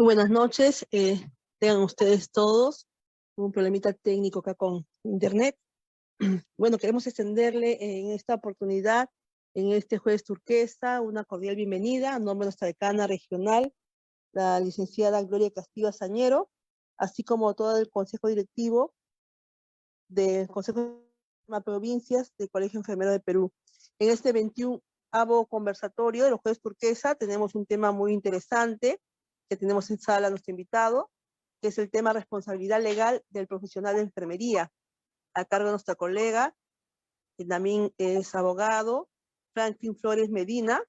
Muy buenas noches, tengan ustedes todos un problemita técnico acá con internet. Bueno, queremos extenderle en esta oportunidad, en este jueves turquesa, una cordial bienvenida a nombre de nuestra decana regional, la licenciada Gloria Castillo Azañero, así como todo el consejo directivo del Consejo de Provincias del Colegio Enfermero de Perú. En este 21º conversatorio de los jueves turquesa tenemos un tema muy interesante que tenemos en sala a nuestro invitado, que es el tema responsabilidad legal del profesional de enfermería, a cargo de nuestra colega, que también es abogado, Franklin Flores Medina,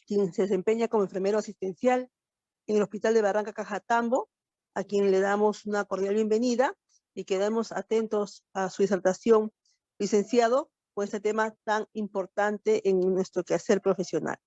quien se desempeña como enfermero asistencial en el Hospital de Barranca Cajatambo, a quien le damos una cordial bienvenida y quedamos atentos a su disertación, licenciado, por este tema tan importante en nuestro quehacer profesional.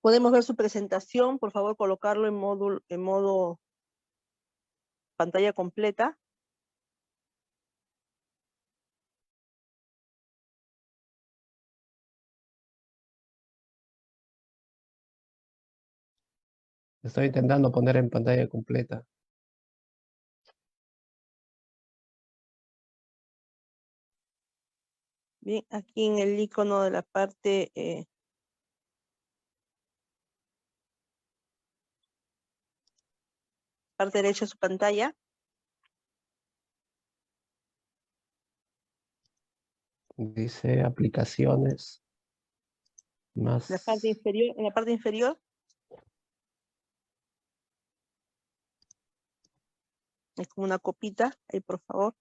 Podemos ver su presentación, por favor colocarlo en modo pantalla completa. Estoy intentando poner en pantalla completa. Bien, aquí en el icono de la parte derecha de su pantalla. Dice aplicaciones más. En la parte inferior. Es como una copita, ahí por favor.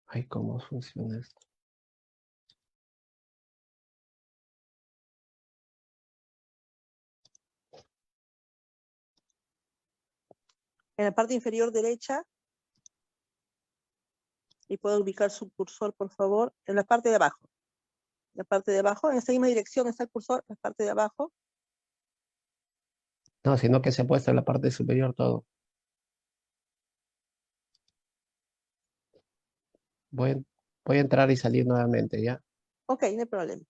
Ay, ¿cómo funciona esto? En la parte inferior derecha, y puede ubicar su cursor, por favor, en la parte de abajo. En la parte de abajo, en esta misma dirección está el cursor, en la parte de abajo. No, sino que se ha puesto en la parte superior todo. Voy a entrar y salir nuevamente, ¿ya? Ok, no hay problema.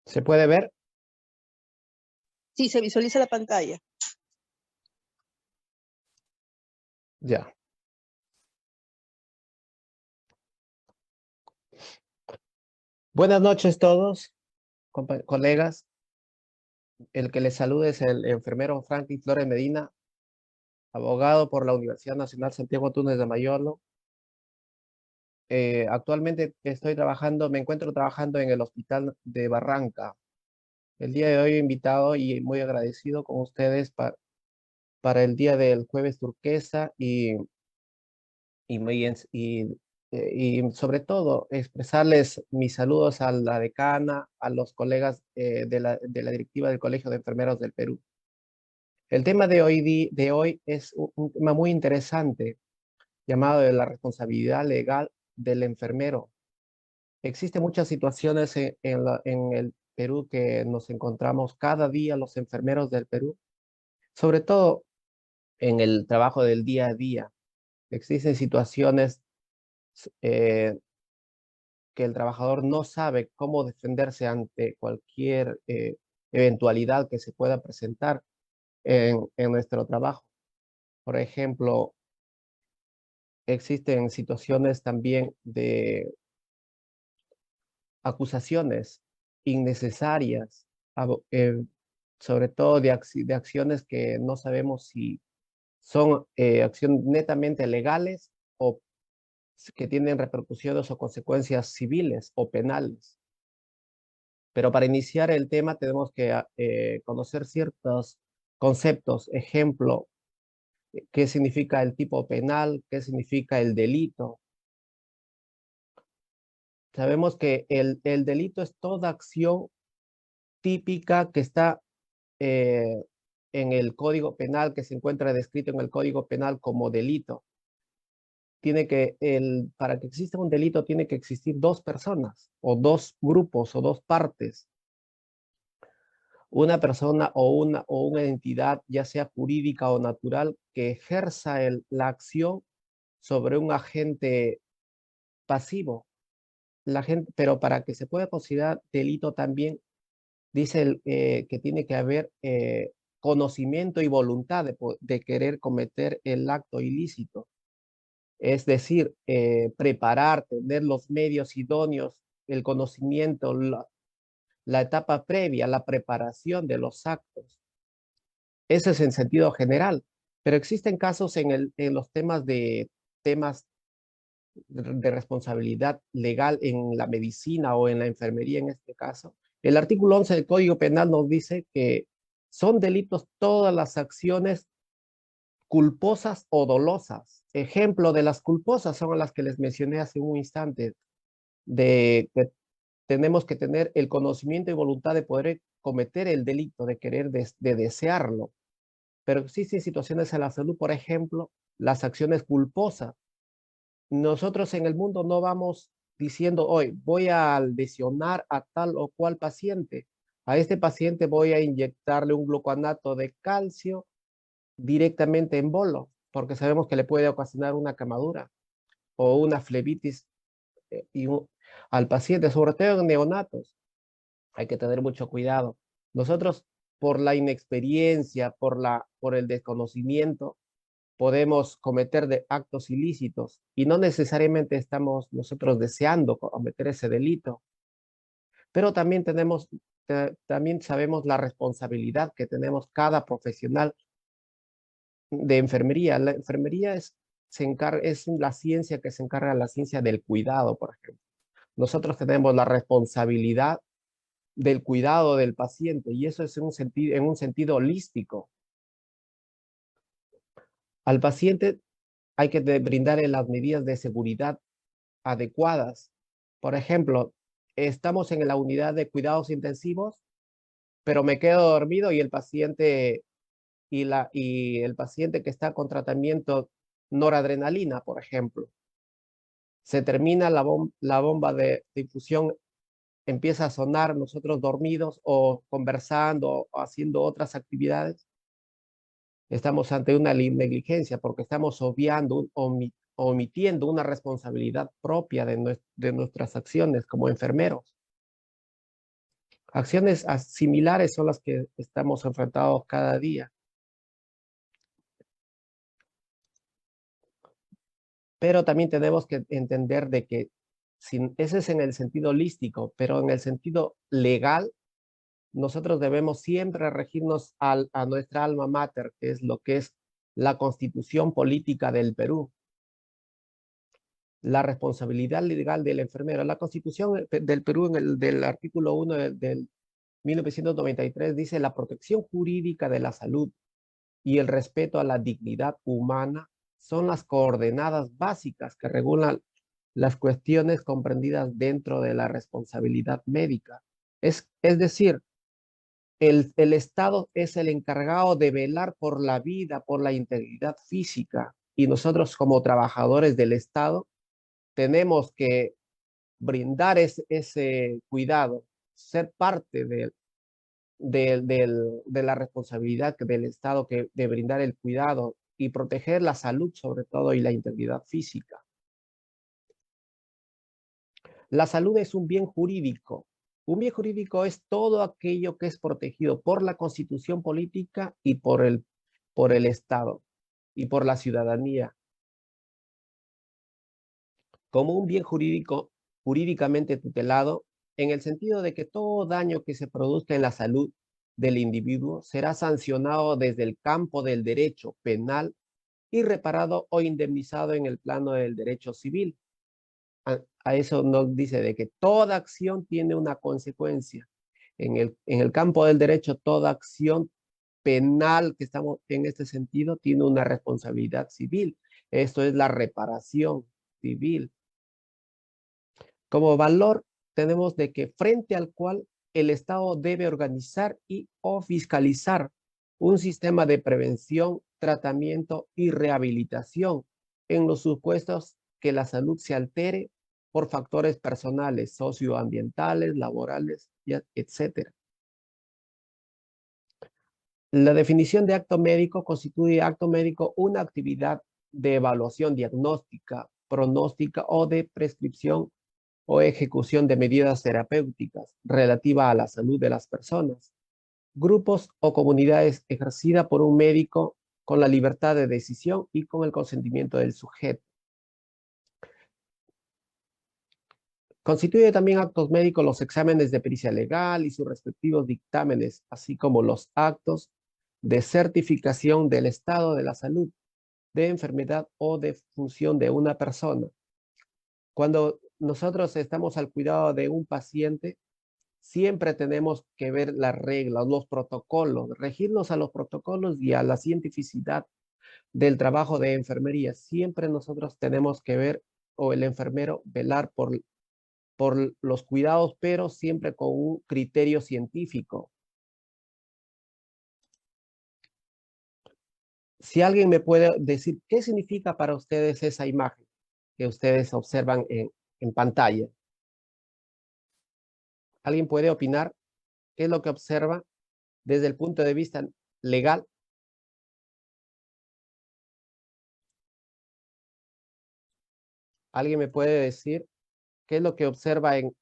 ¿Se puede ver? Sí, se visualiza la pantalla. Ya. Buenas noches todos, colegas. El que les saluda es el enfermero Franklin Flores Medina, abogado por la Universidad Nacional Santiago Túnez de Mayolo, Actualmente me encuentro trabajando en el hospital de Barranca. El día de hoy he invitado y muy agradecido con ustedes para el día del jueves turquesa y sobre todo expresarles mis saludos a la decana, a los colegas de la directiva del Colegio de Enfermeros del Perú. El tema de hoy es un tema muy interesante llamado de la responsabilidad legal del enfermero. Existen muchas situaciones en el Perú que nos encontramos cada día los enfermeros del Perú, sobre todo en el trabajo del día a día. Existen situaciones eh, que el trabajador no sabe cómo defenderse ante cualquier eventualidad que se pueda presentar en nuestro trabajo. Por ejemplo, existen situaciones también de acusaciones innecesarias, sobre todo de acciones que no sabemos si son acciones netamente legales o que tienen repercusiones o consecuencias civiles o penales. Pero para iniciar el tema tenemos que conocer ciertos conceptos. Ejemplo, qué significa el tipo penal, qué significa el delito. Sabemos que el delito es toda acción típica que está eh, en el Código Penal, que se encuentra descrito en el Código Penal como delito. Para que exista un delito tiene que existir dos personas o dos grupos o dos partes. Una persona o una entidad, ya sea jurídica o natural, que ejerza la acción sobre un agente pasivo. Pero para que se pueda considerar delito también, dice que tiene que haber conocimiento y voluntad de querer cometer el acto ilícito. Es decir, preparar, tener los medios idóneos, el conocimiento, la etapa previa, la preparación de los actos. Eso es en sentido general, pero existen casos en los temas de responsabilidad legal en la medicina o en la enfermería en este caso. El artículo 11 del Código Penal nos dice que son delitos todas las acciones culposas o dolosas. Ejemplo de las culposas son las que les mencioné hace un instante, de que tenemos que tener el conocimiento y voluntad de poder cometer el delito, de querer, de desearlo. Pero existen situaciones en la salud, por ejemplo, las acciones culposas. Nosotros en el mundo no vamos diciendo hoy voy a lesionar a tal o cual paciente. A este paciente voy a inyectarle un gluconato de calcio directamente en bolo, porque sabemos que le puede ocasionar una quemadura o una flebitis al paciente, sobre todo en neonatos. Hay que tener mucho cuidado. Nosotros, por la inexperiencia, por el desconocimiento, podemos cometer actos ilícitos y no necesariamente estamos nosotros deseando cometer ese delito, pero también sabemos la responsabilidad que tenemos cada profesional de enfermería. La enfermería es la ciencia que se encarga, la ciencia del cuidado, por ejemplo. Nosotros tenemos la responsabilidad del cuidado del paciente y eso es en un sentido holístico. Al paciente hay que brindarle las medidas de seguridad adecuadas. Por ejemplo, estamos en la unidad de cuidados intensivos, pero me quedo dormido y el paciente que está con tratamiento noradrenalina, por ejemplo, se termina la bomba de infusión, empieza a sonar, nosotros dormidos o conversando o haciendo otras actividades. Estamos ante una negligencia porque estamos omitiendo una responsabilidad propia de nuestras acciones como enfermeros. Acciones similares son las que estamos enfrentados cada día. Pero también tenemos que entender de que ese es en el sentido holístico, pero en el sentido legal, nosotros debemos siempre regirnos a nuestra alma mater, que es lo que es la Constitución Política del Perú. la responsabilidad legal del enfermero. La Constitución del Perú, del artículo 1 del 1993, dice la protección jurídica de la salud y el respeto a la dignidad humana son las coordenadas básicas que regulan las cuestiones comprendidas dentro de la responsabilidad médica. Es decir, el Estado es el encargado de velar por la vida, por la integridad física, y nosotros como trabajadores del Estado tenemos que brindar ese cuidado, ser parte de la responsabilidad del Estado de brindar el cuidado y proteger la salud sobre todo y la integridad física. La salud es un bien jurídico. Un bien jurídico es todo aquello que es protegido por la Constitución política y por el Estado y por la ciudadanía. Como un bien jurídico, jurídicamente tutelado, en el sentido de que todo daño que se produzca en la salud del individuo será sancionado desde el campo del derecho penal y reparado o indemnizado en el plano del derecho civil. A eso nos dice de que toda acción tiene una consecuencia. En el campo del derecho, toda acción penal que estamos en este sentido tiene una responsabilidad civil. Esto es la reparación civil. Como valor tenemos de que frente al cual el Estado debe organizar y o fiscalizar un sistema de prevención, tratamiento y rehabilitación en los supuestos que la salud se altere por factores personales, socioambientales, laborales, etc. La definición de acto médico constituye acto médico una actividad de evaluación diagnóstica, pronóstica o de prescripción o ejecución de medidas terapéuticas relativa a la salud de las personas, grupos o comunidades ejercida por un médico con la libertad de decisión y con el consentimiento del sujeto. Constituye también actos médicos los exámenes de pericia legal y sus respectivos dictámenes, así como los actos de certificación del estado de la salud, de enfermedad o de función de una persona. Cuando nosotros estamos al cuidado de un paciente, siempre tenemos que ver las reglas, los protocolos, regirnos a los protocolos y a la cientificidad del trabajo de enfermería. Siempre nosotros tenemos que ver, o el enfermero, velar por los cuidados, pero siempre con un criterio científico. Si alguien me puede decir qué significa para ustedes esa imagen que ustedes observan en pantalla. ¿Alguien puede opinar qué es lo que observa desde el punto de vista legal? ¿Alguien me puede decir qué es lo que observa en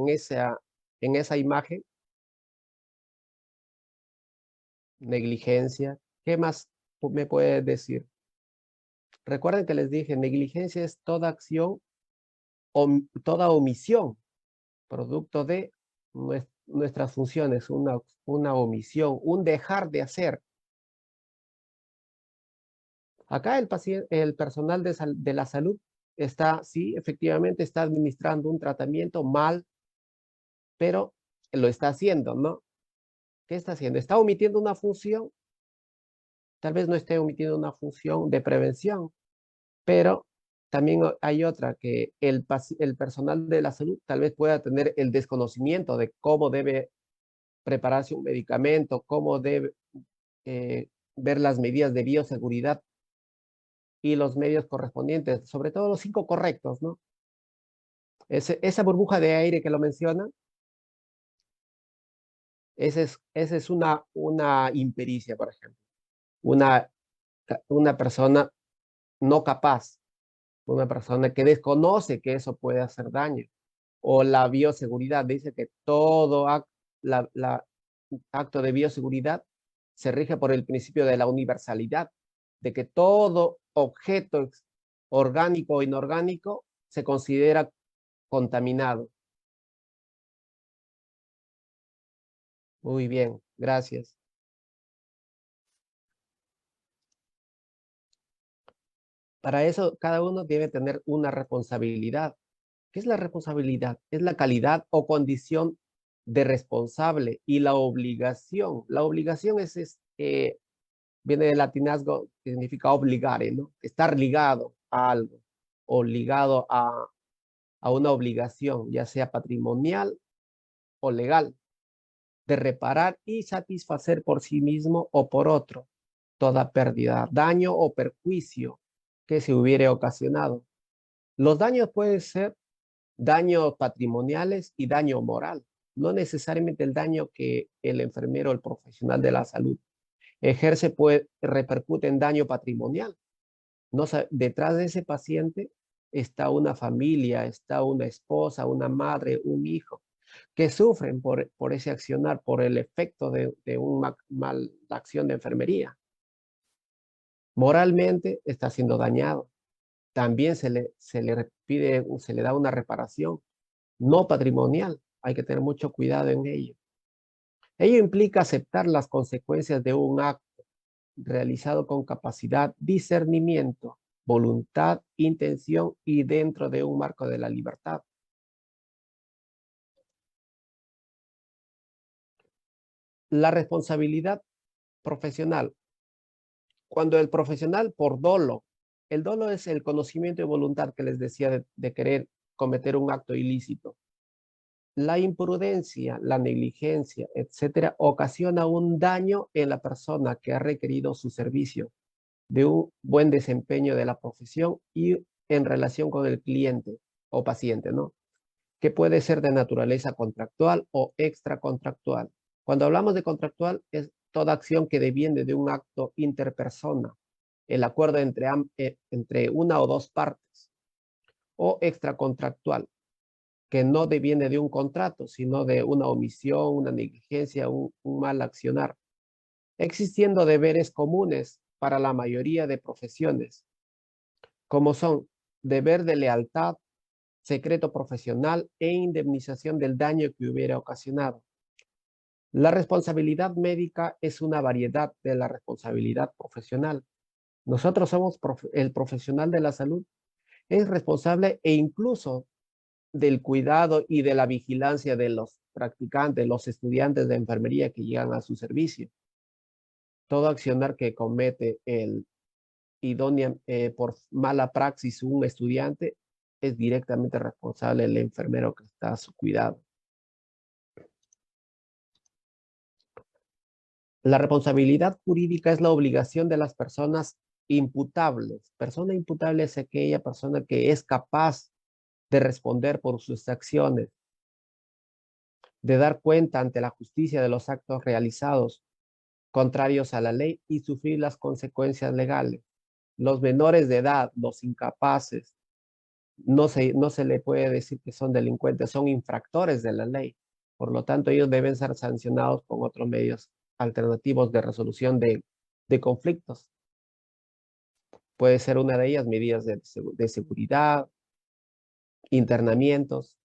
esa imagen? Negligencia. ¿Qué más me puede decir? Recuerden que les dije, negligencia es toda acción o toda omisión, producto de nuestras funciones, una omisión, un dejar de hacer. Acá el personal de la salud está, sí, efectivamente está administrando un tratamiento mal, pero lo está haciendo, ¿no? ¿Qué está haciendo? ¿Está omitiendo una función? Tal vez no esté omitiendo una función de prevención, pero también hay otra, que el personal de la salud tal vez pueda tener el desconocimiento de cómo debe prepararse un medicamento, cómo debe ver las medidas de bioseguridad y los medios correspondientes, sobre todo los 5 correctos, ¿no? Esa burbuja de aire que lo menciona, esa es una impericia, por ejemplo. Una, una persona no capaz, una persona que desconoce que eso puede hacer daño. O la bioseguridad dice que todo acto de bioseguridad se rige por el principio de la universalidad, de que todo objeto orgánico o inorgánico se considera contaminado. Muy bien, gracias. Para eso, cada uno debe tener una responsabilidad. ¿Qué es la responsabilidad? Es la calidad o condición de responsable y la obligación. La obligación viene del latinazgo, que significa obligare, ¿no? Estar ligado a algo o ligado a una obligación, ya sea patrimonial o legal, de reparar y satisfacer por sí mismo o por otro toda pérdida, daño o perjuicio que se hubiere ocasionado. Los daños pueden ser daños patrimoniales y daño moral, no necesariamente el daño que el enfermero o el profesional de la salud ejerce repercute en daño patrimonial. No, detrás de ese paciente está una familia, está una esposa, una madre, un hijo, que sufren por ese accionar, por el efecto de una mala acción de enfermería. Moralmente está siendo dañado. También se le pide, se le da una reparación no patrimonial. Hay que tener mucho cuidado en ello. Ello implica aceptar las consecuencias de un acto realizado con capacidad, discernimiento, voluntad, intención y dentro de un marco de la libertad. La responsabilidad profesional. Cuando el profesional por dolo, el dolo es el conocimiento y voluntad que les decía de querer cometer un acto ilícito. La imprudencia, la negligencia, etcétera, ocasiona un daño en la persona que ha requerido su servicio, de un buen desempeño de la profesión y en relación con el cliente o paciente, ¿no? Que puede ser de naturaleza contractual o extracontractual. Cuando hablamos de contractual, es toda acción que deviene de un acto interpersona, el acuerdo entre una o dos partes, o extracontractual, que no deviene de un contrato, sino de una omisión, una negligencia, un mal accionar, existiendo deberes comunes para la mayoría de profesiones, como son deber de lealtad, secreto profesional e indemnización del daño que hubiera ocasionado. La responsabilidad médica es una variedad de la responsabilidad profesional. Nosotros somos el profesional de la salud, es responsable e incluso del cuidado y de la vigilancia de los practicantes, los estudiantes de enfermería que llegan a su servicio. Todo accionar que comete por mala praxis un estudiante es directamente responsable el enfermero que está a su cuidado. La responsabilidad jurídica es la obligación de las personas imputables. Persona imputable es aquella persona que es capaz de responder por sus acciones, de dar cuenta ante la justicia de los actos realizados contrarios a la ley y sufrir las consecuencias legales. Los menores de edad, los incapaces, no se le puede decir que son delincuentes, son infractores de la ley. Por lo tanto, ellos deben ser sancionados con otros medios alternativos de resolución de conflictos. Puede ser una de ellas medidas de seguridad, internamientos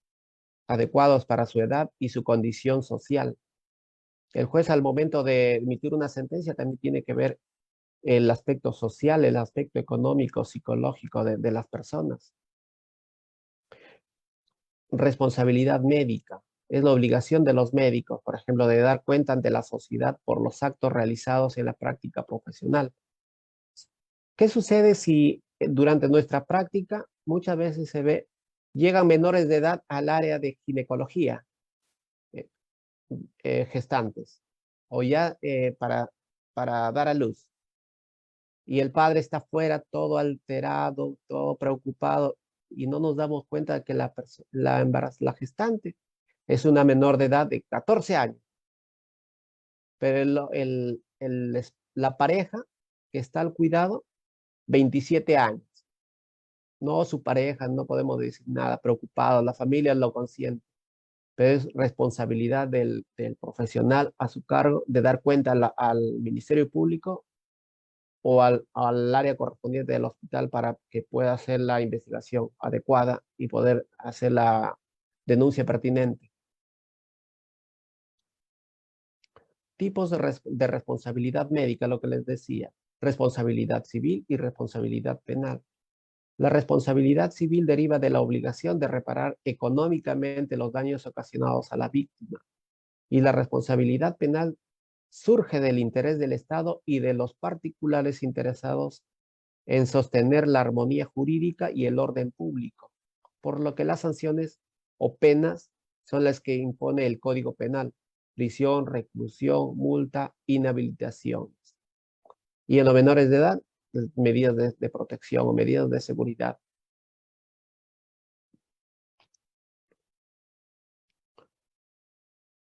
adecuados para su edad y su condición social. El juez al momento de emitir una sentencia también tiene que ver el aspecto social, el aspecto económico, psicológico de las personas. Responsabilidad médica. Es la obligación de los médicos, por ejemplo, de dar cuenta ante la sociedad por los actos realizados en la práctica profesional. ¿Qué sucede si durante nuestra práctica muchas veces llegan menores de edad al área de ginecología, gestantes, o ya para dar a luz? Y el padre está fuera todo alterado, todo preocupado, y no nos damos cuenta de que la gestante es una menor de edad de 14 años. Pero la pareja que está al cuidado, 27 años. No su pareja, no podemos decir nada, preocupado, la familia lo consiente. Pero es responsabilidad del profesional a su cargo de dar cuenta al Ministerio Público o al área correspondiente del hospital para que pueda hacer la investigación adecuada y poder hacer la denuncia pertinente. Tipos de responsabilidad médica, lo que les decía, responsabilidad civil y responsabilidad penal. La responsabilidad civil deriva de la obligación de reparar económicamente los daños ocasionados a la víctima, y la responsabilidad penal surge del interés del Estado y de los particulares interesados en sostener la armonía jurídica y el orden público, por lo que las sanciones o penas son las que impone el Código Penal: prisión, reclusión, multa, inhabilitación. Y en los menores de edad, medidas de protección o medidas de seguridad.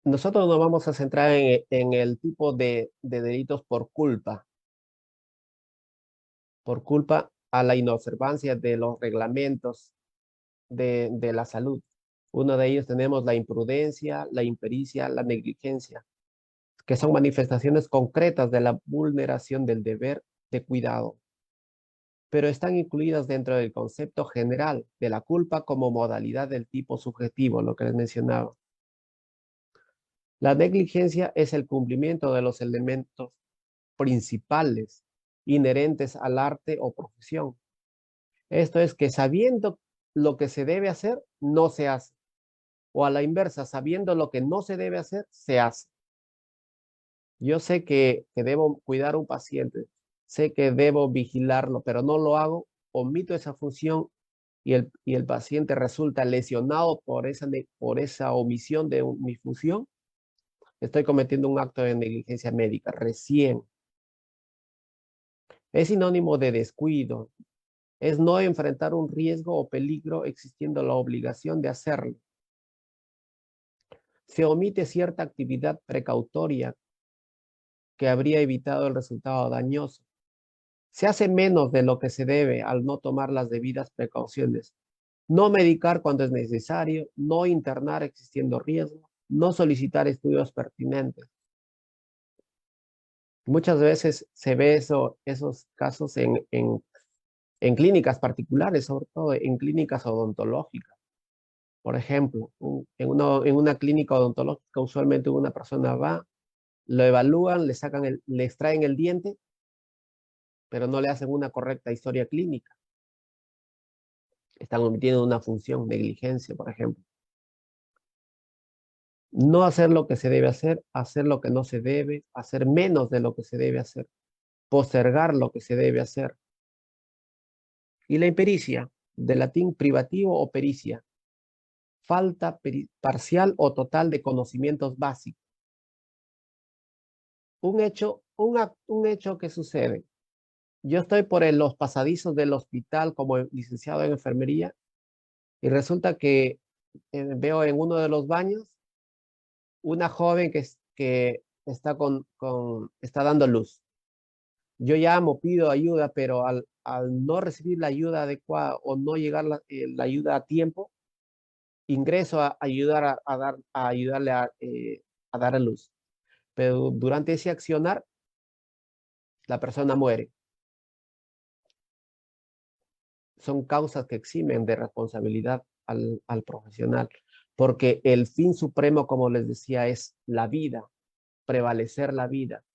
Nosotros nos vamos a centrar en el tipo de delitos por culpa a la inobservancia de los reglamentos de la salud. Uno de ellos tenemos la imprudencia, la impericia, la negligencia, que son manifestaciones concretas de la vulneración del deber de cuidado, pero están incluidas dentro del concepto general de la culpa como modalidad del tipo subjetivo, lo que les mencionaba. La negligencia es el cumplimiento de los elementos principales inherentes al arte o profesión. Esto es que sabiendo lo que se debe hacer, no se hace. O a la inversa, sabiendo lo que no se debe hacer, se hace. Yo sé que debo cuidar a un paciente, sé que debo vigilarlo, pero no lo hago, omito esa función y el paciente resulta lesionado por esa omisión de mi función. Estoy cometiendo un acto de negligencia médica recién. Es sinónimo de descuido. Es no enfrentar un riesgo o peligro existiendo la obligación de hacerlo. Se omite cierta actividad precautoria que habría evitado el resultado dañoso. Se hace menos de lo que se debe al no tomar las debidas precauciones. No medicar cuando es necesario, no internar existiendo riesgo, no solicitar estudios pertinentes. Muchas veces se ve esos casos en clínicas particulares, sobre todo en clínicas odontológicas. Por ejemplo, en una clínica odontológica, usualmente una persona va, lo evalúan, le extraen el diente, pero no le hacen una correcta historia clínica. Están omitiendo una función, negligencia, por ejemplo. No hacer lo que se debe hacer lo que no se debe, hacer menos de lo que se debe hacer, postergar lo que se debe hacer. Y la impericia, del latín privativo o pericia, falta parcial o total de conocimientos básicos. Un hecho que sucede. Yo estoy por los pasadizos del hospital como licenciado en enfermería y resulta que veo en uno de los baños una joven que está está dando luz. Yo llamo, pido ayuda, pero al no recibir la ayuda adecuada o no llegar la ayuda a tiempo, ingreso a ayudarle a dar a luz. Pero durante ese accionar, la persona muere. Son causas que eximen de responsabilidad al profesional, porque el fin supremo, como les decía, es la vida, prevalecer la vida.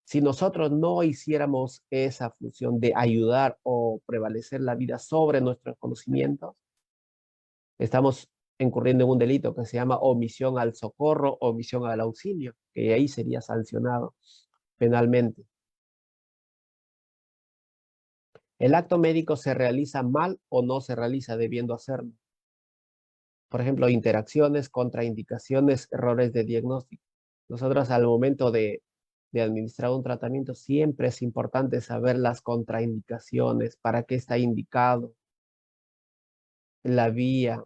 Si nosotros no hiciéramos esa función de ayudar o prevalecer la vida sobre nuestros conocimientos, estamos incurriendo en un delito que se llama omisión al socorro, omisión al auxilio, que ahí sería sancionado penalmente. El acto médico se realiza mal o no se realiza debiendo hacerlo. Por ejemplo, interacciones, contraindicaciones, errores de diagnóstico. Nosotros al momento de administrar un tratamiento siempre es importante saber las contraindicaciones, para qué está indicado, la vía,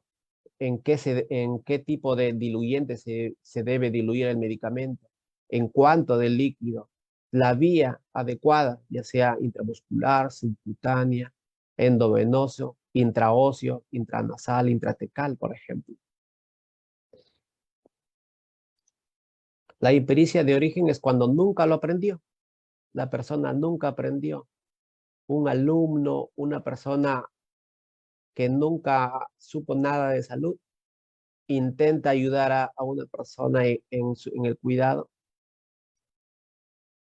en qué tipo de diluyente se debe diluir el medicamento, en cuánto de líquido, la vía adecuada, ya sea intramuscular, subcutánea, endovenoso, intraóseo, intranasal, intratecal, por ejemplo. La impericia de origen es cuando nunca lo aprendió. La persona nunca aprendió. Un alumno, una persona que nunca supo nada de salud, intenta ayudar a una persona en el cuidado,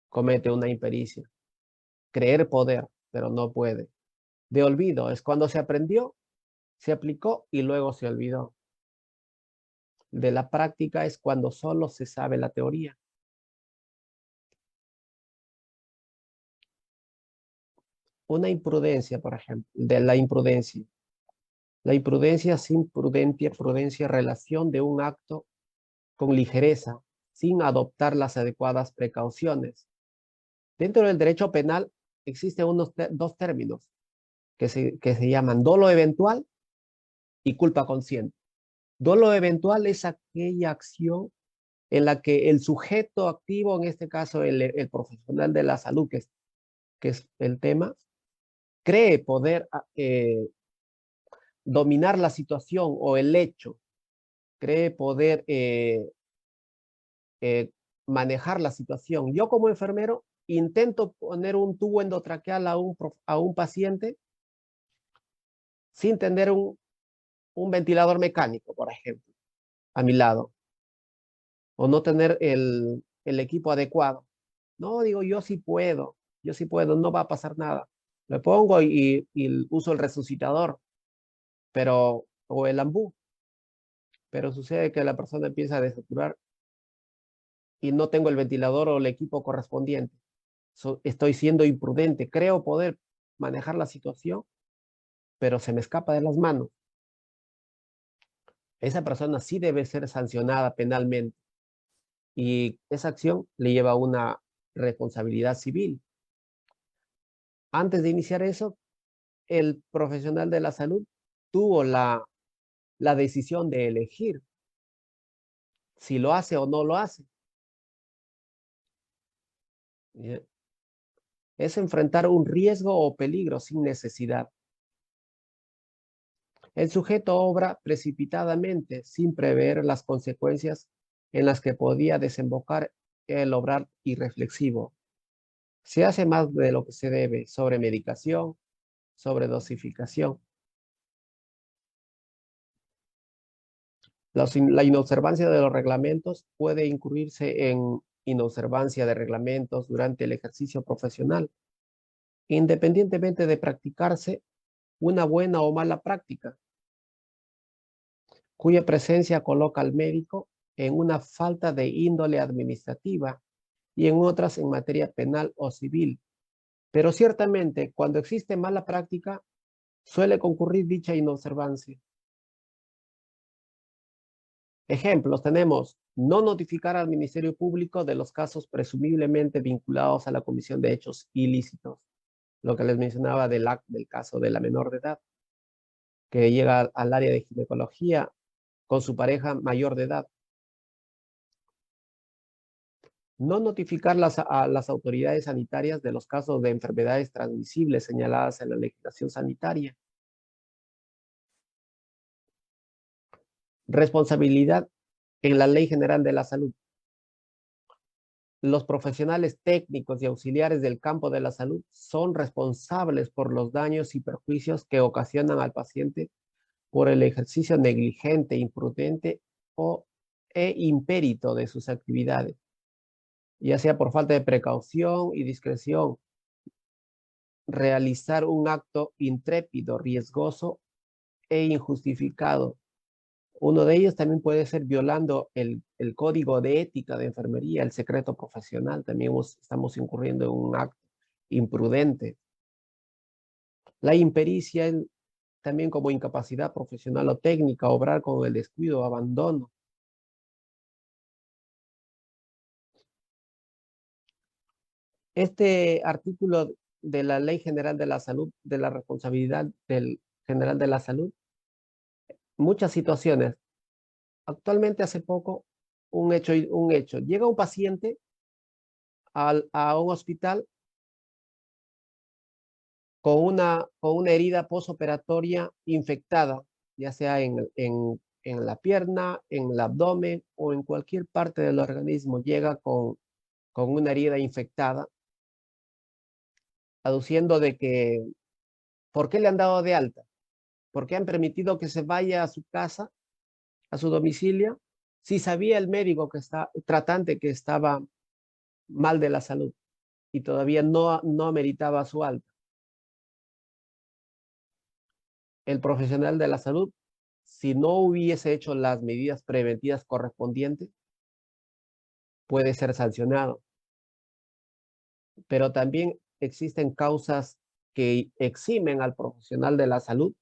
comete una impericia. Creer poder, pero no puede. de olvido. Es cuando se aprendió, se aplicó y luego se olvidó. De la práctica es cuando solo se sabe la teoría. Una imprudencia, por ejemplo, de la imprudencia. La imprudencia sin prudencia, relación de un acto con ligereza, sin adoptar las adecuadas precauciones. Dentro del derecho penal existen dos términos que se llaman dolo eventual y culpa consciente. Dolo eventual es aquella acción en la que el sujeto activo, en este caso el profesional de la salud, que es el tema, cree poder dominar la situación o el hecho, cree poder manejar la situación. Yo como enfermero intento poner un tubo endotraqueal a un paciente sin tener un ventilador mecánico, por ejemplo, a mi lado, o no tener el equipo adecuado. No, digo, yo sí puedo, no va a pasar nada. Me pongo y uso el resucitador, o el ambú, pero sucede que la persona empieza a desaturar y no tengo el ventilador o el equipo correspondiente. Estoy siendo imprudente, creo poder manejar la situación, pero se me escapa de las manos. Esa persona sí debe ser sancionada penalmente y esa acción le lleva a una responsabilidad civil. Antes de iniciar eso, el profesional de la salud tuvo la decisión de elegir si lo hace o no lo hace. Es enfrentar un riesgo o peligro sin necesidad. El sujeto obra precipitadamente sin prever las consecuencias en las que podía desembocar el obrar irreflexivo. Se hace más de lo que se debe, sobre medicación, sobre dosificación. La inobservancia de los reglamentos puede incurrirse en inobservancia de reglamentos durante el ejercicio profesional, independientemente de practicarse una buena o mala práctica, cuya presencia coloca al médico en una falta de índole administrativa y en otras en materia penal o civil. Pero ciertamente, cuando existe mala práctica, suele concurrir dicha inobservancia. Ejemplos tenemos: no notificar al Ministerio Público de los casos presumiblemente vinculados a la comisión de hechos ilícitos. Lo que les mencionaba del caso de la menor de edad, que llega al área de ginecología con su pareja mayor de edad. No notificar a las autoridades sanitarias de los casos de enfermedades transmisibles señaladas en la legislación sanitaria. Responsabilidad en la Ley General de la Salud. Los profesionales técnicos y auxiliares del campo de la salud son responsables por los daños y perjuicios que ocasionan al paciente por el ejercicio negligente, imprudente e impérito de sus actividades, ya sea por falta de precaución y discreción, realizar un acto intrépido, riesgoso e injustificado. Uno de ellos también puede ser violando el código de ética de enfermería, el secreto profesional. También estamos incurriendo en un acto imprudente. La impericia también como incapacidad profesional o técnica, obrar con el descuido o abandono. Este artículo de la Ley General de la Salud, de la responsabilidad del general de la salud, muchas situaciones. Actualmente, hace poco, un hecho. Llega un paciente a un hospital con una herida postoperatoria infectada, ya sea en la pierna, en el abdomen o en cualquier parte del organismo. Llega con una herida infectada, aduciendo de que, ¿por qué le han dado de alta? ¿Por qué han permitido que se vaya a su casa, a su domicilio, si sabía el médico tratante que estaba mal de la salud y todavía no ameritaba su alta? el profesional de la salud, si no hubiese hecho las medidas preventivas correspondientes, puede ser sancionado. Pero también existen causas que eximen al profesional de la salud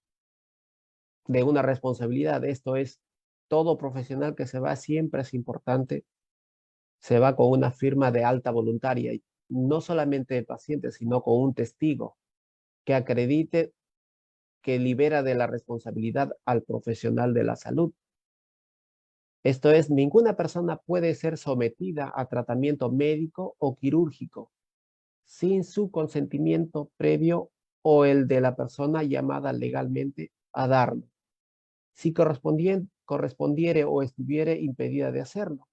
de una responsabilidad. Esto es, todo profesional que se va siempre es importante, se va con una firma de alta voluntaria, no solamente de paciente, sino con un testigo que acredite que libera de la responsabilidad al profesional de la salud. Esto es, ninguna persona puede ser sometida a tratamiento médico o quirúrgico sin su consentimiento previo o el de la persona llamada legalmente a darlo, si correspondiere o estuviere impedida de hacerlo.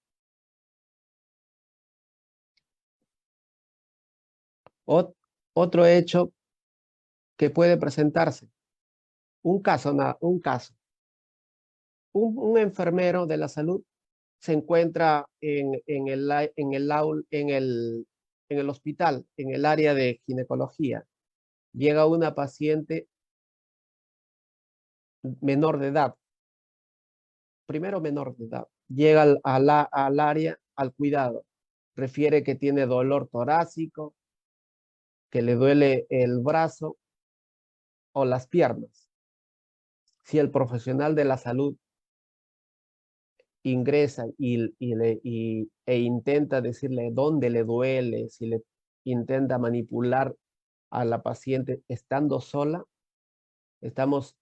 Otro hecho que puede presentarse, un caso. Un enfermero de la salud se encuentra en el hospital, en el área de ginecología. Llega una paciente menor de edad, primero menor de edad, llega al área, al cuidado, refiere que tiene dolor torácico, que le duele el brazo o las piernas. Si el profesional de la salud ingresa e intenta decirle dónde le duele, si le intenta manipular a la paciente estando sola, estamos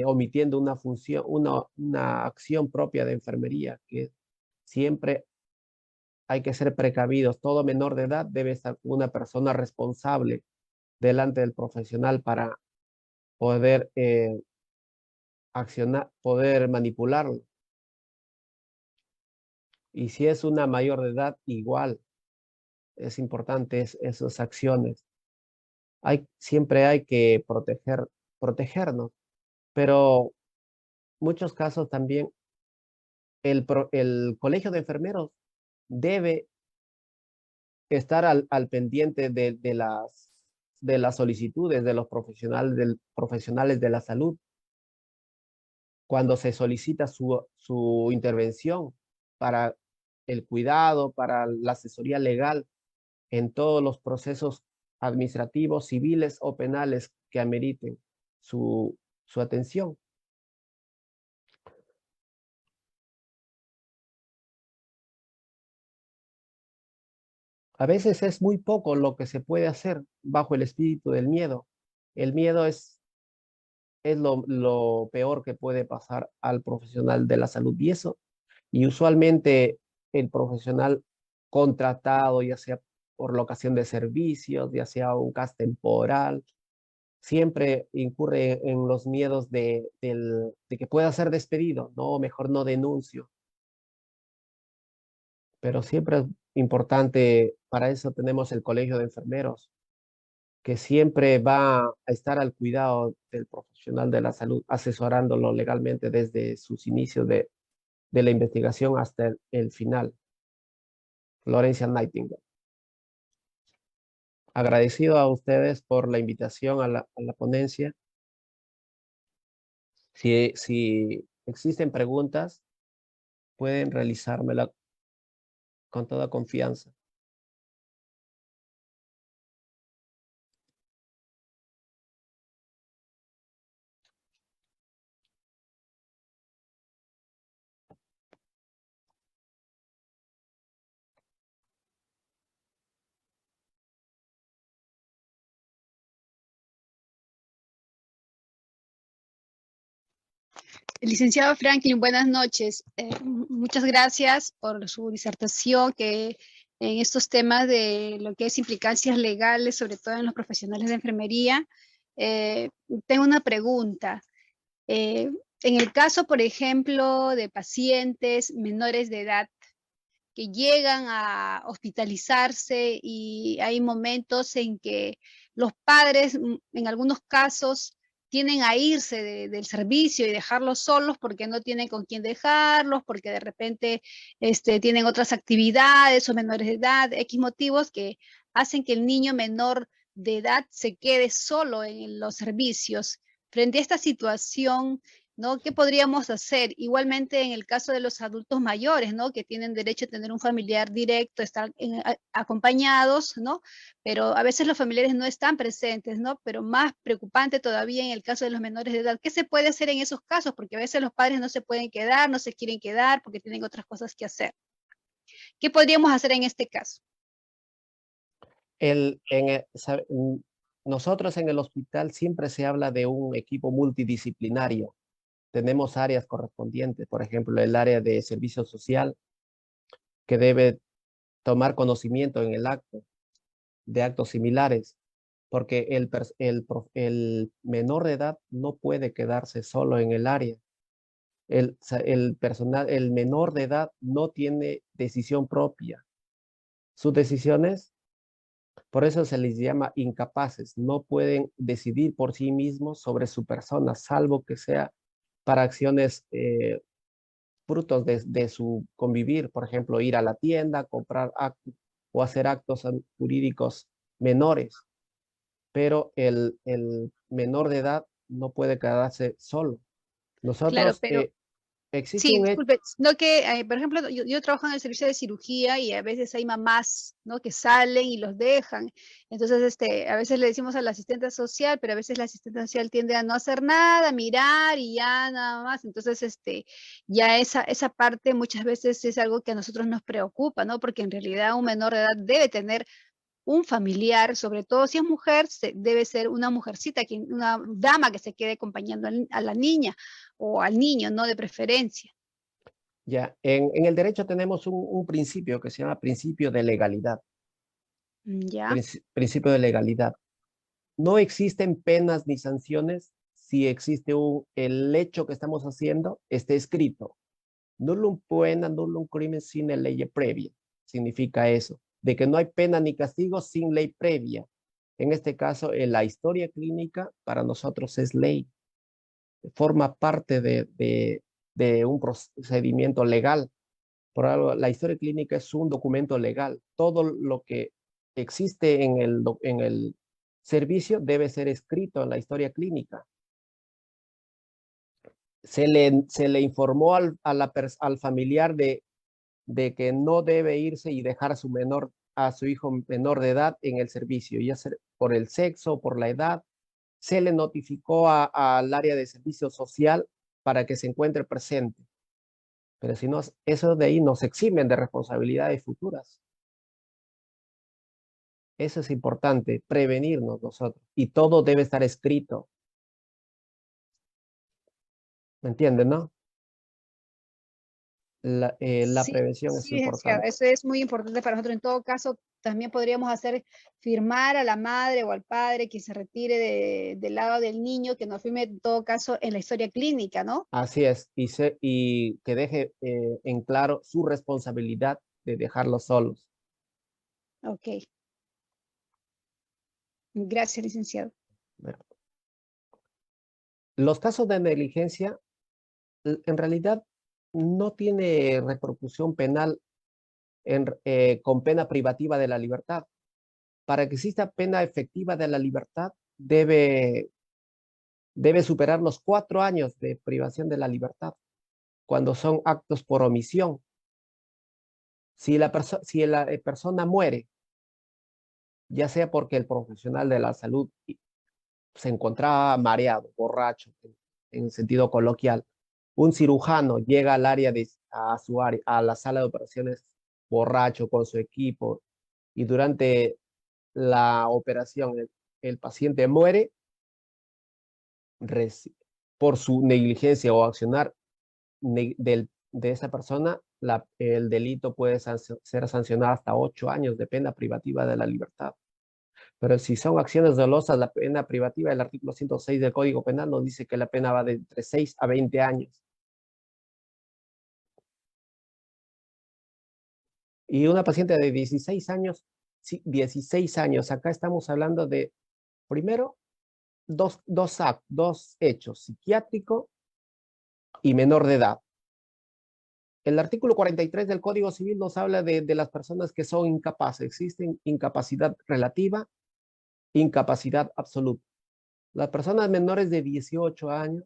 omitiendo una función, una acción propia de enfermería, que siempre hay que ser precavidos. Todo menor de edad debe estar una persona responsable delante del profesional para poder accionar, poder manipularlo. Y si es una mayor de edad, igual es importante esas acciones. Siempre hay que protegernos, pero muchos casos también el colegio de enfermeros debe estar al pendiente de las solicitudes de los profesionales de la salud cuando se solicita su intervención para el cuidado, para la asesoría legal en todos los procesos administrativos, civiles o penales que ameriten su atención. A veces es muy poco lo que se puede hacer bajo el espíritu del miedo. El miedo es lo peor que puede pasar al profesional de la salud. Y usualmente el profesional contratado, ya sea por locación de servicios, ya sea un caso temporal, siempre incurre en los miedos de que pueda ser despedido. No, mejor no denuncio. Pero siempre es importante, para eso tenemos el colegio de enfermeros, que siempre va a estar al cuidado del profesional de la salud, asesorándolo legalmente desde sus inicios de la investigación hasta el final. Florencia Nightingale. Agradecido a ustedes por la invitación a la ponencia. Si existen preguntas, pueden realizármela con toda confianza. Licenciado Franklin, buenas noches. Muchas gracias por su disertación que en estos temas de lo que es implicancias legales, sobre todo en los profesionales de enfermería. Tengo una pregunta. En el caso, por ejemplo, de pacientes menores de edad que llegan a hospitalizarse y hay momentos en que los padres, en algunos casos, tienen a irse del servicio y dejarlos solos porque no tienen con quién dejarlos, porque de repente tienen otras actividades o menores de edad, X motivos que hacen que el niño menor de edad se quede solo en los servicios frente a esta situación, ¿no? ¿Qué podríamos hacer? Igualmente en el caso de los adultos mayores, ¿no? Que tienen derecho a tener un familiar directo, estar acompañados, ¿no? Pero a veces los familiares no están presentes, ¿no? Pero más preocupante todavía en el caso de los menores de edad. ¿Qué se puede hacer en esos casos? Porque a veces los padres no se pueden quedar, no se quieren quedar porque tienen otras cosas que hacer. ¿Qué podríamos hacer en este caso? Nosotros en el hospital siempre se habla de un equipo multidisciplinario. Tenemos áreas correspondientes, por ejemplo, el área de servicio social, que debe tomar conocimiento en el acto, de actos similares, porque el menor de edad no puede quedarse solo en el área. El menor de edad no tiene decisión propia. Sus decisiones, por eso se les llama incapaces, no pueden decidir por sí mismos sobre su persona, salvo que sea para acciones frutos de su convivir, por ejemplo, ir a la tienda, comprar actos o hacer actos jurídicos menores, pero el menor de edad no puede quedarse solo. Claro, Nosotros, pero existe sí, un hecho, disculpe, no que, por ejemplo, yo trabajo en el servicio de cirugía y a veces hay mamás, ¿no? Que salen y los dejan. Entonces, a veces le decimos al asistente social, pero a veces la asistente social tiende a no hacer nada, mirar y ya nada más. Entonces, ya esa parte muchas veces es algo que a nosotros nos preocupa, ¿no? Porque en realidad un menor de edad debe tener un familiar, sobre todo si es mujer, debe ser una mujercita, una dama que se quede acompañando a la niña o al niño, ¿no? De preferencia. ya, en el derecho tenemos un principio que se llama principio de legalidad. Ya, Principio de legalidad. No existen penas ni sanciones si existe el hecho que estamos haciendo esté escrito. Nullum poena, nullum crimen sine ley previa. Significa eso, de que no hay pena ni castigo sin ley previa. En este caso, en la historia clínica para nosotros es ley. Forma parte de un procedimiento legal. Por algo, la historia clínica es un documento legal. Todo lo que existe en el servicio debe ser escrito en la historia clínica. Se le informó al familiar de que no debe irse y dejar a su hijo menor de edad en el servicio, ya sea por el sexo o por la edad. Se le notificó al área de servicio social para que se encuentre presente. Pero si no, eso de ahí nos eximen de responsabilidades futuras. Eso es importante, prevenirnos nosotros. Y todo debe estar escrito. ¿Me entienden, no? La sí, prevención es sí, licenciado, importante. eso es muy importante para nosotros. En todo caso, también podríamos hacer firmar a la madre o al padre que se retire del lado del niño, que nos firme en todo caso en la historia clínica, ¿no? Así es. Y que deje en claro su responsabilidad de dejarlos solos. Ok, gracias, licenciado. Los casos de negligencia, en realidad, no tiene repercusión penal con pena privativa de la libertad. Para que exista pena efectiva de la libertad, debe superar los 4 años de privación de la libertad, cuando son actos por omisión. Si la persona muere, ya sea porque el profesional de la salud se encontraba mareado, borracho, en sentido coloquial, un cirujano llega al área a la sala de operaciones borracho con su equipo y durante la operación el paciente muere por su negligencia o accionar de esa persona, el delito puede ser sancionado hasta 8 años de pena privativa de la libertad. Pero si son acciones dolosas, la pena privativa del artículo 106 del Código Penal nos dice que la pena va de entre 6 a 20 años. Y una paciente de 16 años, sí, 16 años, acá estamos hablando de, primero, dos hechos, psiquiátrico y menor de edad. El artículo 43 del Código Civil nos habla de las personas que son incapaces. Existen incapacidad relativa, incapacidad absoluta. Las personas menores de 18 años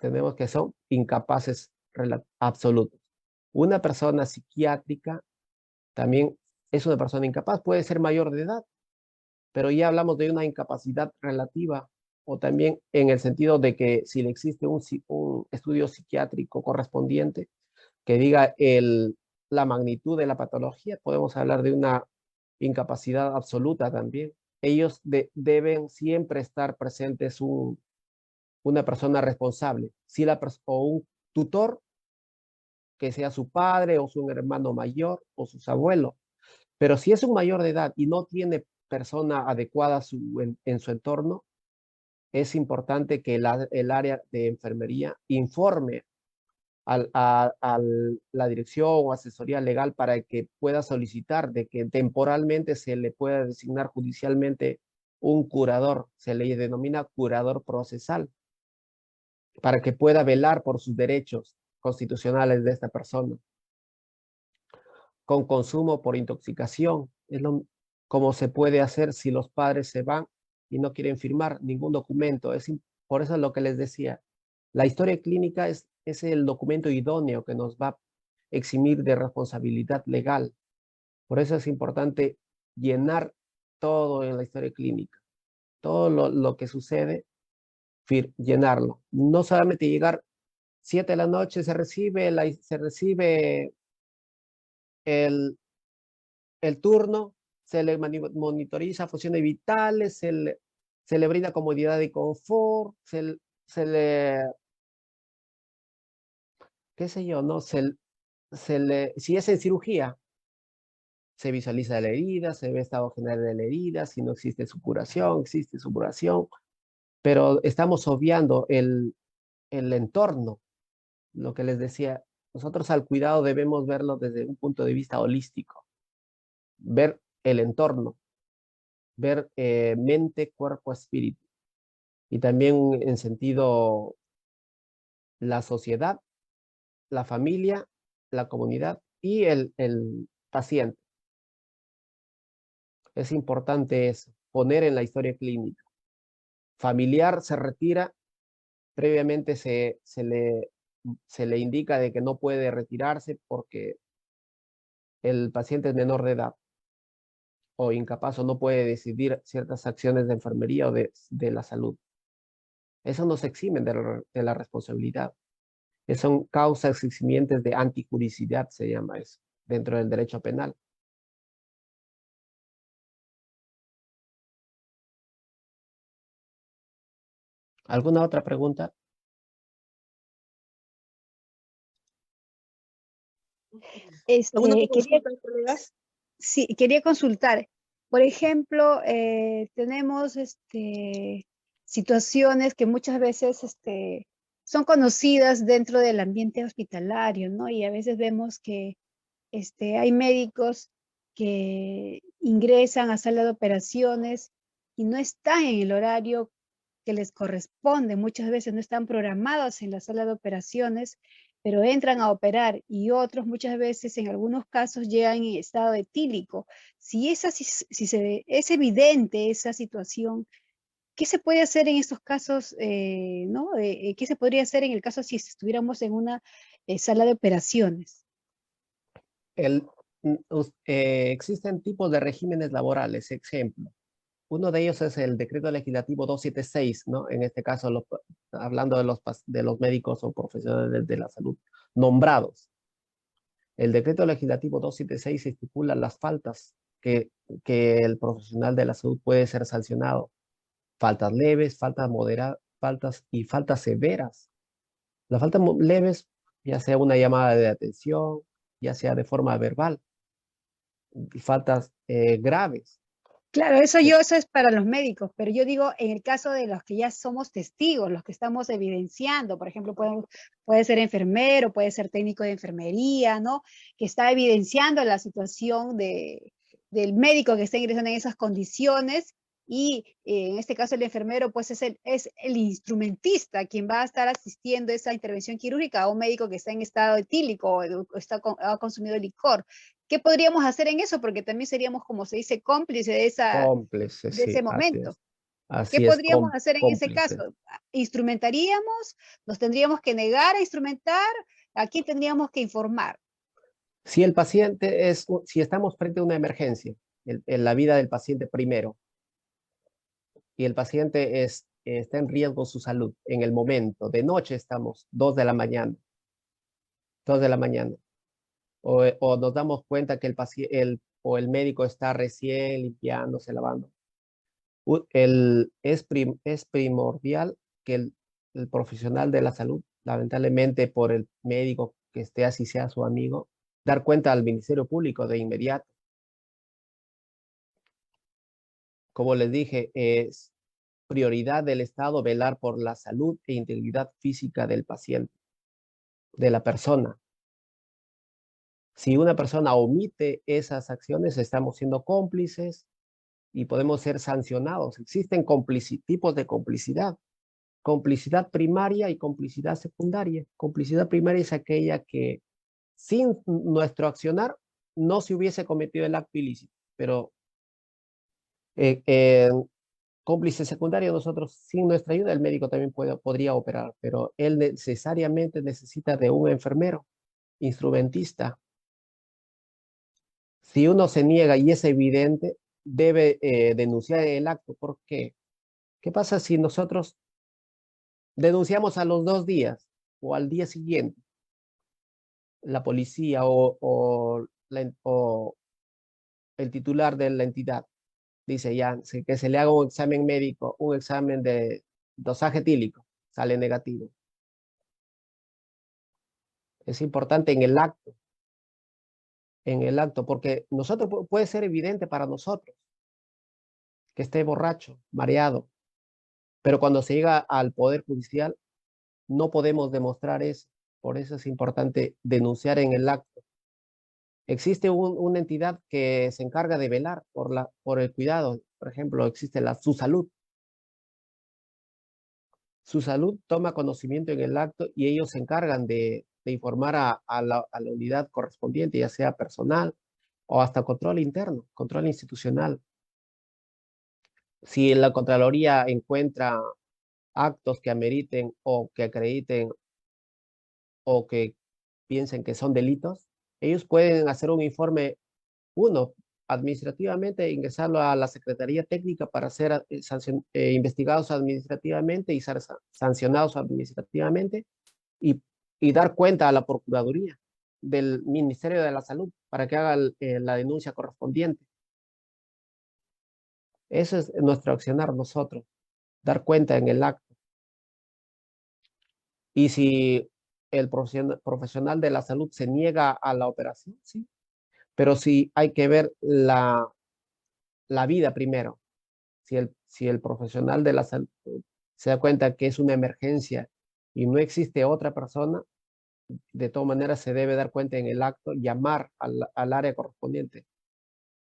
tenemos que son incapaces absolutos. Una persona psiquiátrica también es una persona incapaz, puede ser mayor de edad, pero ya hablamos de una incapacidad relativa o también en el sentido de que si le existe un estudio psiquiátrico correspondiente que diga la magnitud de la patología, podemos hablar de una incapacidad absoluta también. Ellos deben siempre estar presentes una persona responsable, si o un tutor, que sea su padre o su hermano mayor o sus abuelos. Pero si es un mayor de edad y no tiene persona adecuada en su entorno, es importante que el área de enfermería informe a la dirección o asesoría legal para que pueda solicitar de que temporalmente se le pueda designar judicialmente un curador, se le denomina curador procesal, para que pueda velar por sus derechos constitucionales de esta persona. Con consumo por intoxicación, como se puede hacer si los padres se van y no quieren firmar ningún documento. Por eso es lo que les decía. La historia clínica es el documento idóneo que nos va a eximir de responsabilidad legal. Por eso es importante llenar todo en la historia clínica. Todo lo que sucede, llenarlo. No solamente llegar 7 de la noche, se recibe el turno, se le monitoriza funciones vitales, se le brinda comodidad y confort, qué sé yo, ¿no? Si es en cirugía, se visualiza la herida, se ve estado general de la herida, si no existe supuración, existe supuración, pero estamos obviando el entorno, lo que les decía. Nosotros al cuidado debemos verlo desde un punto de vista holístico, ver el entorno, ver mente, cuerpo, espíritu, y también en sentido la sociedad, la familia, la comunidad y el paciente. Es importante eso, poner en la historia clínica. Familiar se retira, previamente se le indica de que no puede retirarse porque el paciente es menor de edad o incapaz o no puede decidir ciertas acciones de enfermería o de la salud. Eso nos exime de la responsabilidad. Son causas eximientes de antijuricidad, se llama eso, dentro del derecho penal. ¿Alguna otra pregunta? ¿Alguna Quería, consulta, colegas? sí, quería consultar. Por ejemplo, tenemos situaciones que muchas veces son conocidas dentro del ambiente hospitalario, ¿no? Y a veces vemos que hay médicos que ingresan a sala de operaciones y no están en el horario que les corresponde. Muchas veces no están programados en la sala de operaciones, pero entran a operar, y otros muchas veces, en algunos casos, llegan en estado etílico. Si es evidente esa situación, ¿qué se puede hacer en estos casos? ¿No? ¿Qué se podría hacer en el caso si estuviéramos en una sala de operaciones? Existen tipos de regímenes laborales, ejemplo. Uno de ellos es el decreto legislativo 276, ¿no? En este caso, hablando de los médicos o profesionales de la salud nombrados. El decreto legislativo 276 estipula las faltas que el profesional de la salud puede ser sancionado. Faltas leves, faltas moderadas, faltas severas. Las faltas leves, ya sea una llamada de atención, ya sea de forma verbal, y faltas graves. Claro, eso es para los médicos, pero yo digo en el caso de los que ya somos testigos, los que estamos evidenciando, por ejemplo, puede ser enfermero, puede ser técnico de enfermería, ¿no? Que está evidenciando la situación del médico que está ingresando en esas condiciones, y en este caso el enfermero pues es el instrumentista quien va a estar asistiendo a esa intervención quirúrgica a un médico que está en estado etílico o ha consumido licor. ¿Qué podríamos hacer en eso? Porque también seríamos, como se dice, cómplice de ese Sí, momento. Así ¿Qué es, podríamos hacer en ese cómplices. caso? ¿Instrumentaríamos? ¿Nos tendríamos que negar a instrumentar? ¿A quién tendríamos que informar? Si el paciente es, si estamos frente a una emergencia, en la vida del paciente primero, y el paciente está en riesgo su salud en el momento, de noche estamos, 2 de la mañana, 2 de la mañana, o nos damos cuenta que o el médico está recién limpiándose, lavando. Es primordial que el profesional de la salud, lamentablemente por el médico que esté así sea su amigo, dar cuenta al Ministerio Público de inmediato. Como les dije, es prioridad del Estado velar por la salud e integridad física del paciente, de la persona. Si una persona omite esas acciones, estamos siendo cómplices y podemos ser sancionados. Existen tipos de complicidad. Complicidad primaria y complicidad secundaria. Complicidad primaria es aquella que sin nuestro accionar no se hubiese cometido el acto ilícito, pero cómplice secundario, nosotros sin nuestra ayuda, el médico también podría operar, pero él necesariamente necesita de un enfermero, instrumentista. Si uno se niega y es evidente, debe denunciar el acto. ¿Por qué? ¿Qué pasa si nosotros denunciamos a los 2 días o al día siguiente? La policía o el titular de la entidad dice ya que se le haga un examen médico, un examen de dosaje etílico, sale negativo. Es importante en el acto, porque nosotros puede ser evidente para nosotros que esté borracho, mareado, pero cuando se llega al Poder Judicial no podemos demostrar eso. Por eso es importante denunciar en el acto. Existe una entidad que se encarga de velar por el cuidado. Por ejemplo, existe su salud. Su salud toma conocimiento en el acto y ellos se encargan de informar a la unidad correspondiente, ya sea personal o hasta control interno, control institucional. Si la Contraloría encuentra actos que ameriten o que acrediten o que piensen que son delitos, ellos pueden hacer un informe, uno, administrativamente, ingresarlo a la Secretaría Técnica para ser investigados administrativamente y ser sancionados administrativamente y dar cuenta a la Procuraduría del Ministerio de la Salud para que haga la denuncia correspondiente. Eso es nuestro accionar nosotros, dar cuenta en el acto. Y si el profesional de la salud se niega a la operación, sí, pero sí hay que ver la vida primero. Si el profesional de la salud se da cuenta que es una emergencia y no existe otra persona, de todas maneras se debe dar cuenta en el acto, llamar al área correspondiente,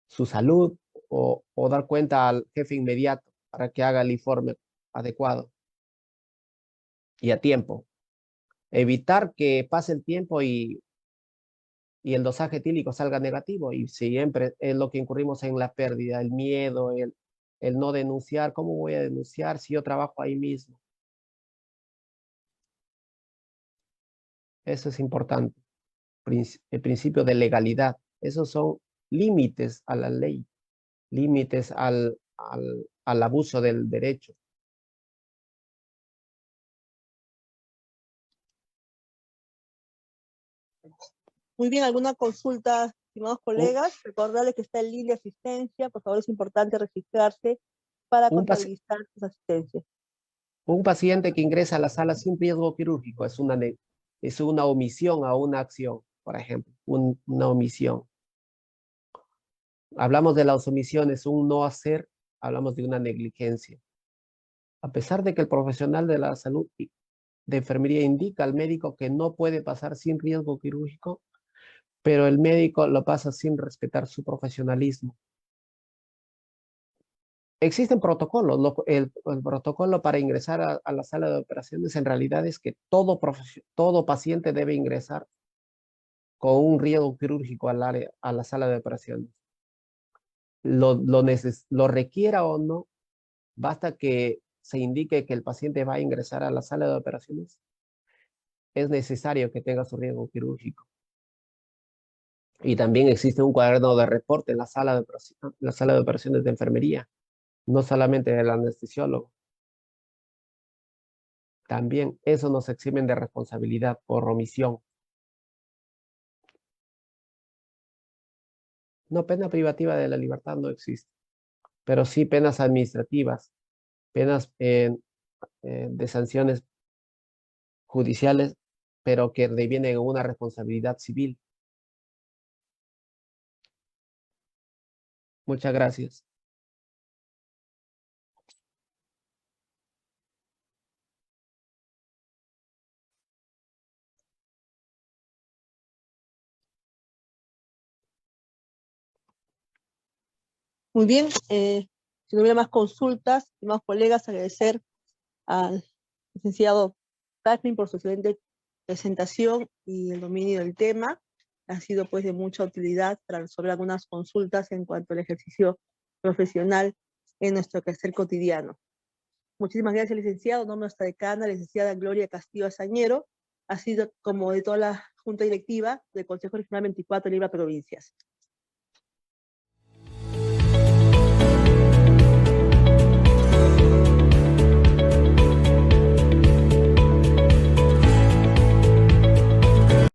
su salud, o dar cuenta al jefe inmediato para que haga el informe adecuado y a tiempo. Evitar que pase el tiempo y el dosaje etílico salga negativo y siempre es lo que incurrimos en la pérdida, el miedo, el no denunciar. ¿Cómo voy a denunciar si yo trabajo ahí mismo? Eso es importante. El principio de legalidad. Esos son límites a la ley, límites al abuso del derecho. Muy bien, ¿alguna consulta, estimados colegas? Recordarles que está en línea asistencia. Por favor, es importante registrarse para Un, contabilizar sus asistencias. un paciente que ingresa a la sala sin riesgo quirúrgico es una omisión a una acción, por ejemplo, una omisión. Hablamos de las omisiones, un no hacer, hablamos de una negligencia. A pesar de que el profesional de la salud de enfermería indica al médico que no puede pasar sin riesgo quirúrgico, pero el médico lo pasa sin respetar su profesionalismo. Existen protocolos. El protocolo para ingresar a la sala de operaciones en realidad es que todo paciente debe ingresar con un riesgo quirúrgico a la sala de operaciones. Lo requiera o no, Basta que se indique que el paciente va a ingresar a la sala de operaciones. Es necesario que tenga su riesgo quirúrgico. Y también existe un cuaderno de reporte en la sala de operaciones de enfermería, no solamente del anestesiólogo. También eso nos exime de responsabilidad por omisión. No, pena privativa de la libertad no existe, pero sí penas administrativas, penas de sanciones judiciales, pero que devienen en una responsabilidad civil. Muchas gracias. Muy bien, si no hubiera más consultas, más colegas, agradecer al licenciado Pazmin por su excelente presentación y el dominio del tema. Ha sido pues de mucha utilidad para resolver algunas consultas en cuanto al ejercicio profesional en nuestro quehacer cotidiano. Muchísimas gracias, licenciado. En nombre de nuestra decana, licenciada Gloria Castillo Azañero, ha sido como de toda la Junta Directiva del Consejo Regional 24 de Lima Provincias.